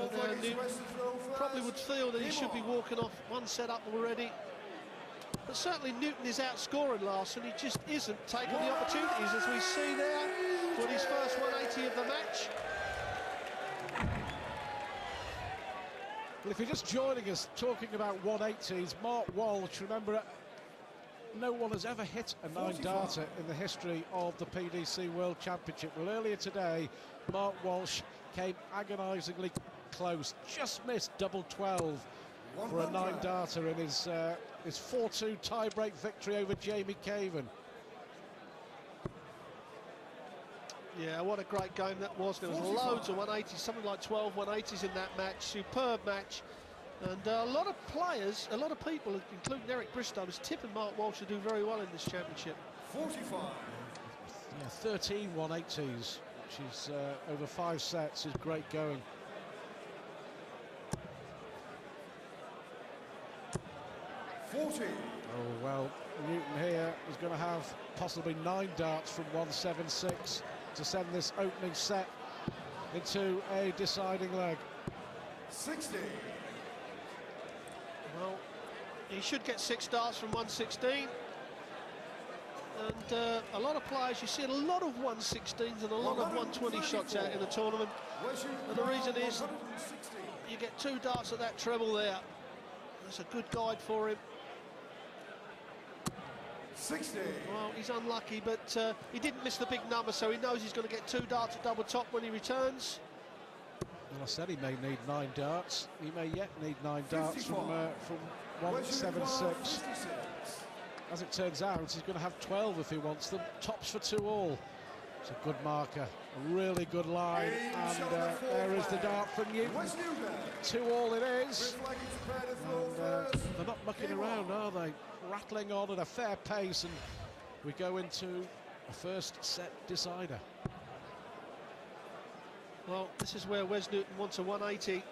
And Newton probably would feel that he should be walking off one set up already. But certainly Newton is outscoring Laursen. He just isn't taking the opportunities, as we see there, for his first 180 of the match. Well, if you're just joining us talking about 180s, Mark Walsh, remember, no one has ever hit a 9-darter in the history of the PDC World Championship. Well, earlier today, Mark Walsh came agonisingly close, just missed double 12 for a 9-darter in his 4-2 tie-break victory over Jamie Caven. Yeah, what a great game that was. There was loads of 180s, something like 12 180s in that match. Superb match. And a lot of players, a lot of people, including Eric Bristow, is tipping Mark Walsh to do very well in this championship. 45. Yeah, 13 180s, which is over 5 sets, is great going. 40. Oh, well, Newton here is going to have possibly 9 darts from 176 to send this opening set into a deciding leg. 60. Well, he should get 6 darts from 116. And a lot of players, you see a lot of 116s and a lot of 120 shots out in the tournament. And the reason is you get 2 darts at that treble there. That's a good guide for him. 60. Well, he's unlucky, but he didn't miss the big number, so he knows he's going to get 2 darts at double top when he returns. Well, I said he may need 9 darts. He may yet need 9 darts from 176. As it turns out, he's going to have 12 if he wants them. Tops for 2 all. It's a good marker, a really good line, and there is the dart from Newton. 2 all it is. And they're not mucking around, are they? Rattling on at a fair pace, and we go into a first set decider. Well, this is where Wes Newton wants a 180,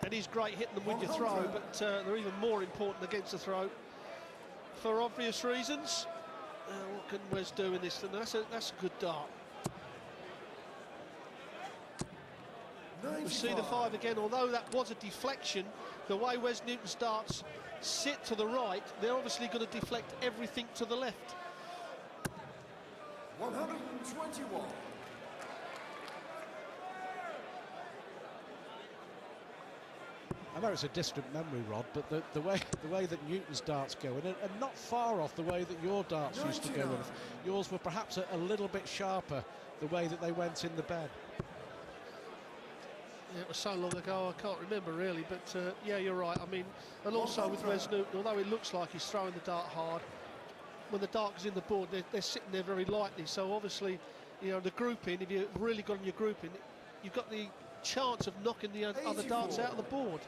and he's great hitting them with your throw, but they're even more important against the throw for obvious reasons. What can Wes do in this? And that's a good dart. We see the 5 again, although that was a deflection. The way Wes Newton's darts sit to the right, they're obviously going to deflect everything to the left. 121. I know it's a distant memory, Rod, but the way that Newton's darts go, and not far off the way that your darts used to go. Yours were perhaps a little bit sharper, the way that they went in the bed. Yeah, it was so long ago, I can't remember really, but yeah, you're right. I mean, and also with Wes Newton, although it looks like he's throwing the dart hard, when the dart is in the board, they're sitting there very lightly. So obviously, you know, the grouping, if you've really got on your grouping, you've got the chance of knocking the other darts out of the board.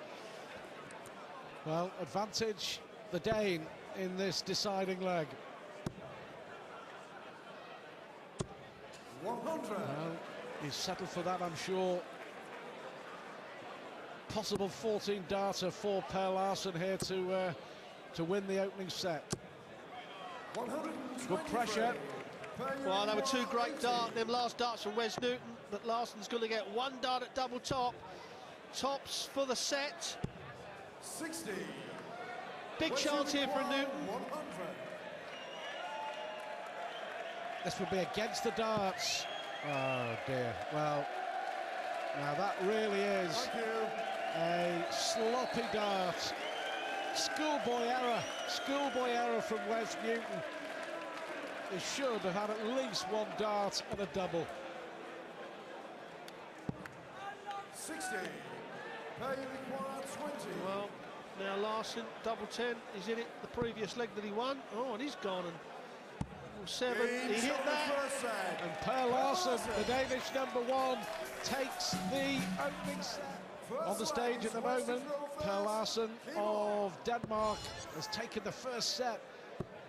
Well, advantage the Dane in this deciding leg. 100. Well, he's settled for that, I'm sure. Possible 14-darter for Per Laursen here to win the opening set. Good pressure. Well, they were 2 great darts, them last darts from Wes Newton, but Larsen's going to get 1 dart at double top. Tops for the set. 60. Big chance here for Newton. 100. This would be against the darts. Oh dear. Well, now that really is a sloppy dart. Schoolboy error from Wes Newton. He should have had at least 1 dart and a double. 60. Pay require 20. Well, now Laursen, double 10, he's in it the previous leg that he won. Oh, and he's gone, and 7, he hit that. And Per Laursen, the Danish #1, takes the opening set. On the stage at the moment, Per Laursen of Denmark has taken the first set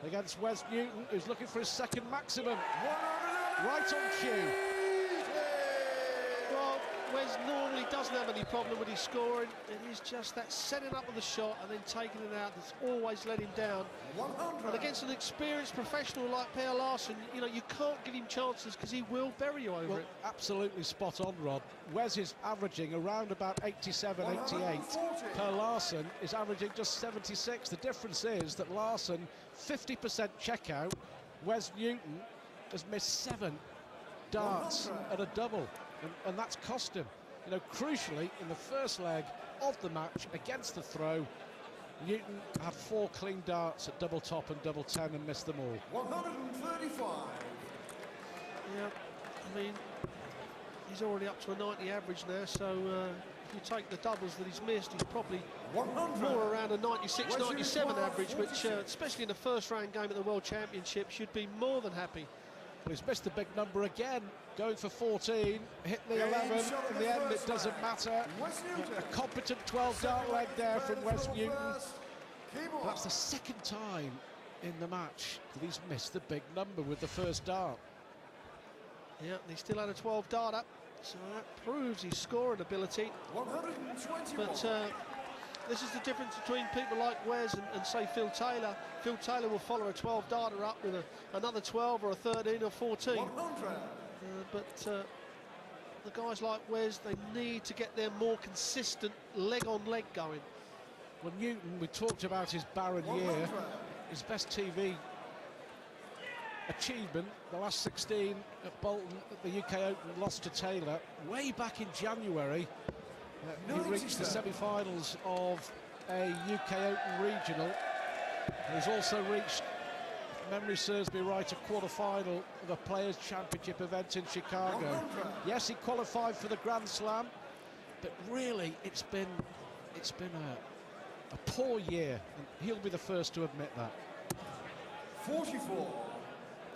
against Wes Newton, who's looking for his second maximum. Right on cue. Well, Wes normally doesn't have any problem with his scoring. It is just that setting up of the shot and then taking it out that's always let him down. 100. And against an experienced professional like Per Laursen, you know, you can't give him chances because he will bury you over Well, it. absolutely spot on, Rod. Wes is averaging around about 87, 88. 140. Per Laursen is averaging just 76. The difference is that Laursen, 50% checkout. Wes Newton has missed 7 darts 100. at a double. And that's cost him. You know, crucially, in the first leg of the match against the throw, Newton had 4 clean darts at double top and double 10 and missed them all. 135. Yeah, I mean, he's already up to a 90 average now, so if you take the doubles that he's missed, he's probably 100. more around a 96, Where's 97 your average, which, 46? especially in the first round game at the World Championship, should be more than happy. Well, he's missed a big number again, going for 14, hit the 11, in the end it doesn't matter. Wes Newton. A competent 12-dart leg there from Wes Newton. Keep on. That's the second time in the match that he's missed the big number with the first dart. Yeah, and he still had a 12 darter, so that proves his scoring ability. 121. But this is the difference between people like Wes and say Phil Taylor. Phil Taylor will follow a 12 darter up with another 12 or a 13 or 14. 100. But the guys like Wes, they need to get their more consistent leg-on-leg going. Well, Newton, we talked about his barren year. 100. His best TV achievement, the last 16 at Bolton at the UK Open, lost to Taylor. Way back in January, he reached the 97. semi-finals of a UK Open regional. He's also reached, if memory serves me right, a quarter-final of a Players' Championship event in Chicago. 100. Yes, he qualified for the Grand Slam, but really it's been a poor year, and he'll be the first to admit that. 44.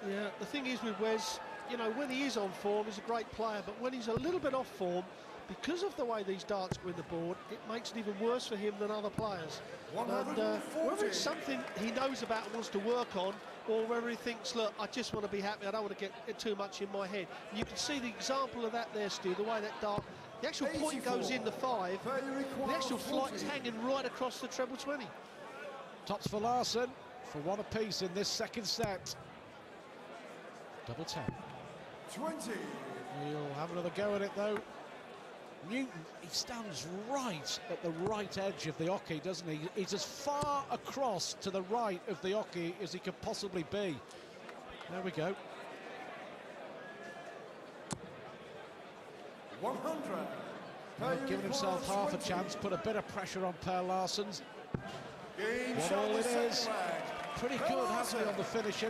Yeah, the thing is with Wes, you know, when he is on form, he's a great player, but when he's a little bit off form, because of the way these darts go in the board, it makes it even worse for him than other players. And 140. whether it's something he knows about and wants to work on, or whether he thinks, look, I just want to be happy, I don't want to get too much in my head. And you can see the example of that there, Stu, the way that dart, the actual point 84. goes in the 5, the actual flight is hanging right across the treble 20. Tops for Laursen for 1 apiece in this second set. Double 10. 20. He'll have another go at it though. Newton, he stands right at the right edge of the hockey, doesn't he? He's as far across to the right of the hockey as he could possibly be. There we go. 100. Giving himself half a chance, put a bit of pressure on Per Laursen's. Game What shot all the it second is. leg. Pretty Per good, hasn't he, Laursen. on the finishing?